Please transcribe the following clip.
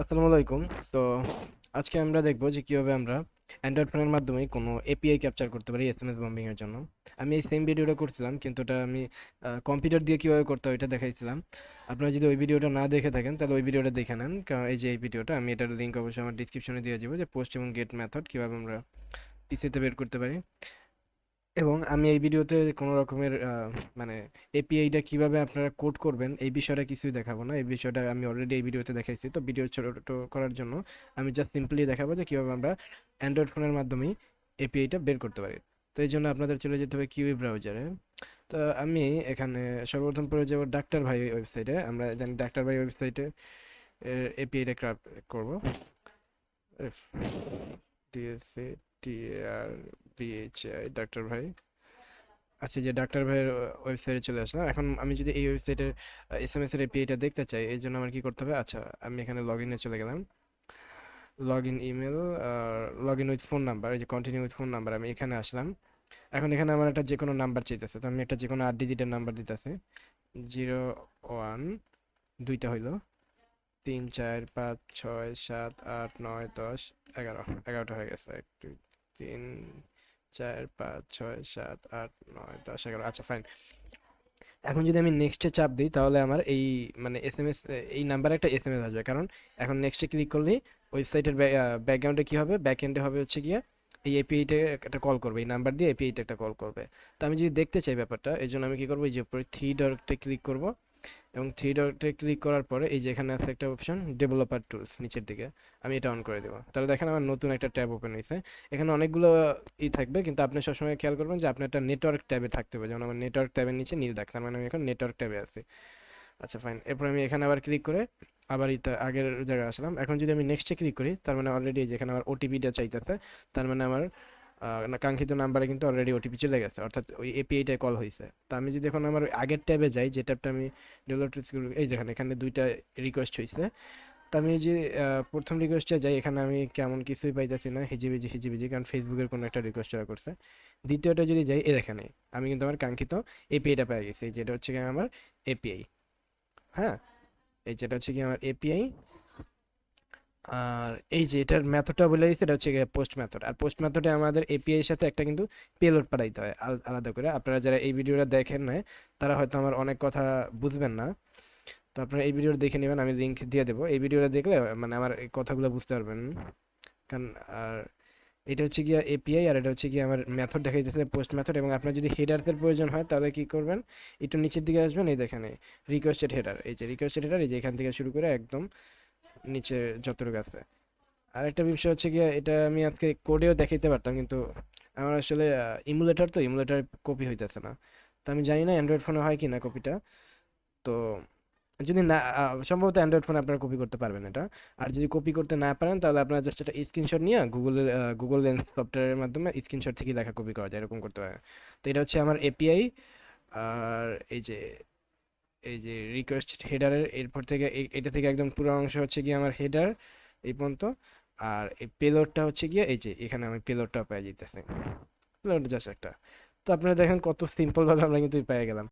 আসসালামু আলাইকুম। তো আজকে আমরা দেখব যে কিভাবে আমরা অ্যান্ড্রয়েড ফোনের মাধ্যমে কোনো এপিআই ক্যাপচার করতে পারি এসএমএস বম্বিং এর জন্য। আমি এই সেম ভিডিওটা করছিলাম, কিন্তু ওটা আমি কম্পিউটার দিয়ে কিভাবে করতে হয় এটা দেখাইছিলাম। আপনারা যদি ওই ভিডিওটা না দেখে থাকেন তাহলে ওই ভিডিওটা দেখে নেন, কারণ এই যে এই ভিডিওটা আমি এটার লিঙ্ক অবশ্যই আমার ডিসক্রিপশনে দিয়ে দেবো, যে পোস্ট এবং গেট মেথড কিভাবে আমরা পিসিতে বের করতে পারি। এবং আমি এই ভিডিওতে কোনো রকমের মানে এপিআইটা কিভাবে আপনারা কোড করবেন এই বিষয়টা কিছুই দেখাবো না। এই বিষয়টা আমি অলরেডি এই ভিডিওতে দেখাইছি। তো ভিডিও ছোট করার জন্য আমি জাস্ট সিম্পলি দেখাবো যে কিভাবে আমরা অ্যান্ড্রয়েড ফোনের মাধ্যমেই এপিআইটা বের করতে পারি। তো এই জন্য আপনাদের চলে যেতে হবে কিউই ব্রাউজারে। তো আমি এখানে সর্বপ্রথম পড়ে যাবো ডাক্তার ভাই ওয়েবসাইটে। আমরা জানি ডাক্তার ভাই ওয়েবসাইটে এপিআইটা ক্রাফট করবো। ডিএসসি টিআর বিএইচআই ডাক্তার ভাই। আচ্ছা, যে ডাক্তার ভাইয়ের ওয়েবসাইটে চলে আসলাম। এখন আমি যদি এই ওয়েবসাইটের এসএমএস এর এপিআইটা দেখতে চাই, এই জন্য আমার কি করতে হবে? আচ্ছা, আমি এখানে লগ ইনে চলে গেলাম। Log in email, log in with phone number, এই যে কন্টিনিউ উইথ ফোন নাম্বার, আমি এখানে আসলাম। এখন এখানে আমার একটা যে কোনো নাম্বার চাইতেছে, তো আমি একটা যে কোনো 8 ডিজিটের নাম্বার দিতেছি। 01, দুইটা হইলো, 3 4 5 6 7 8 9 10 11, 11টা হয়ে গেছে। 1 2 3 4 5 6 7 8 9 10 11। আচ্ছা, ফাইন। এখন যদি আমি নেক্সটে চাপ দিই তাহলে আমার এই মানে এসএমএস, এই নাম্বারে একটা এসএমএস আসবে, কারণ এখন নেক্সটে ক্লিক করলেই ওয়েবসাইটের ব্যাকগ্রাউন্ডে কি হবে, ব্যাকএন্ডে হবে হচ্ছে গিয়ে এই এপিআইটা একটা কল করবে, এই নাম্বার দিয়ে এপিআইটা একটা কল করবে। তো আমি যদি দেখতে চাই ব্যাপারটা, এই জন্য আমি কি করবো, এই যে উপরে থ্রি ডটে ক্লিক করব, এবং থ্রি ডটে ক্লিক করার পরে এই যে এখানে আছে একটা অপশন ডেভেলপার টুলস নিচের দিকে, আমি এটা অন করে দেবো। তাহলে দেখেন আমার নতুন একটা ট্যাব ওপেন হয়েছে। এখানে অনেকগুলো থাকবে, কিন্তু আপনি সবসময় খেয়াল করবেন যে আপনার একটা নেটওয়ার্ক ট্যাবে থাকতে হবে, যেমন আমার নেটওয়ার্ক ট্যাবের নিচে নীল দাগ, তার মানে আমি এখন নেটওয়ার্ক ট্যাবে আছি। আচ্ছা, ফাইন। এরপর আমি এখানে আবার ক্লিক করে আবার এটা আগের জায়গায় আসলাম। এখন যদি আমি নেক্সটে ক্লিক করি, তার মানে অলরেডি যেখানে আমার ওটিপিটা চাইতেছে, তার মানে আমার কাঙ্ক্ষিত নাম্বারে কিন্তু অলরেডি ওটিপি চলে গেছে, অর্থাৎ ওই এপিআইটাই কল হয়েছে। তো আমি যদি এখন আমার আগের ট্যাবে যাই, যে ট্যাবটা আমি ডেভেলপ, এই যেখানে এখানে দুইটা রিকোয়েস্ট হয়েছে। তো আমি এই যে প্রথম রিকোয়েস্টে যাই, এখানে আমি কেমন কিছুই পাইতেছি না, হিজিবিজি হিজিবিজি, কারণ ফেসবুকের কোনো একটা রিকোয়েস্ট করছে। দ্বিতীয়টা যদি যাই, এখানে আমি কিন্তু আমার কাঙ্ক্ষিত এপিআইটা পেয়ে গেছি, যেটা হচ্ছে কি আমার এপিআই। হ্যাঁ, এই যেটা হচ্ছে কি আমার এপিআই। আর এই যে এটার মেথডটা বলে দিচ্ছে, এটা হচ্ছে পোস্ট মেথড। আর পোস্ট মেথডে আমাদের এপিআই এর সাথে একটা কিন্তু পেলোড পাঠাইতে হয় আলাদা করে। আপনারা যারা এই ভিডিওটা দেখেন না, তারা হয়তো আমার অনেক কথা বুঝবেন না। তো আপনারা এই ভিডিওটা দেখে নেবেন, আমি লিংক দিয়ে দেবো। এই ভিডিওটা দেখলে মানে আমার এই কথাগুলো বুঝতে পারবেন। কারণ আর এটা হচ্ছে গিয়া এপিআই, আর এটা হচ্ছে গিয়ে আমার মেথড দেখা যাচ্ছে পোস্ট মেথড। এবং আপনার যদি হেডারসের প্রয়োজন হয় তাহলে কি করবেন, একটু নিচের দিকে আসবেন, এই দেখেন রিকোয়েস্টেড হেডার, এই যে রিকোয়েস্টেড হেডার, এই যে এখান থেকে শুরু করে একদম নিচে যতটুকু আছে। আরেকটা বিষয় হচ্ছে গিয়ে, এটা আমি আজকে কোডেও দেখাইতে পারতাম, কিন্তু আমার আসলে ইমুলেটর, তো ইমুলেটর কপি হইতেছে না। তো আমি জানি না অ্যান্ড্রয়েড ফোনে হয় কি না কপিটা। তো যদি না সম্ভবত অ্যান্ড্রয়েড ফোনে আপনারা কপি করতে পারবেন এটা। আর যদি কপি করতে না পারেন তাহলে আপনারা জাস্ট একটা স্ক্রিনশট নিয়ে গুগল লেন্স সফটওয়্যারের মাধ্যমে স্ক্রিনশট থেকে লেখা কপি করা যায়, এরকম করতে পারেন। তো এটা হচ্ছে আমার এপিআই। আর এই যে রিকোয়েস্ট হেডারের এরপর থেকে এটা থেকে একদম পুরো অংশ হচ্ছে গিয়ে আমার হেডার এই পর্যন্ত। আর এই পেলোডটা হচ্ছে গিয়ে এই যে এখানে আমি পেলোডটা পেয়ে যেতেছি। পেলোড জাস্ট একটা। তো আপনারা দেখেন কত সিম্পল ভাবে আমরা কিন্তু পেয়ে গেলাম।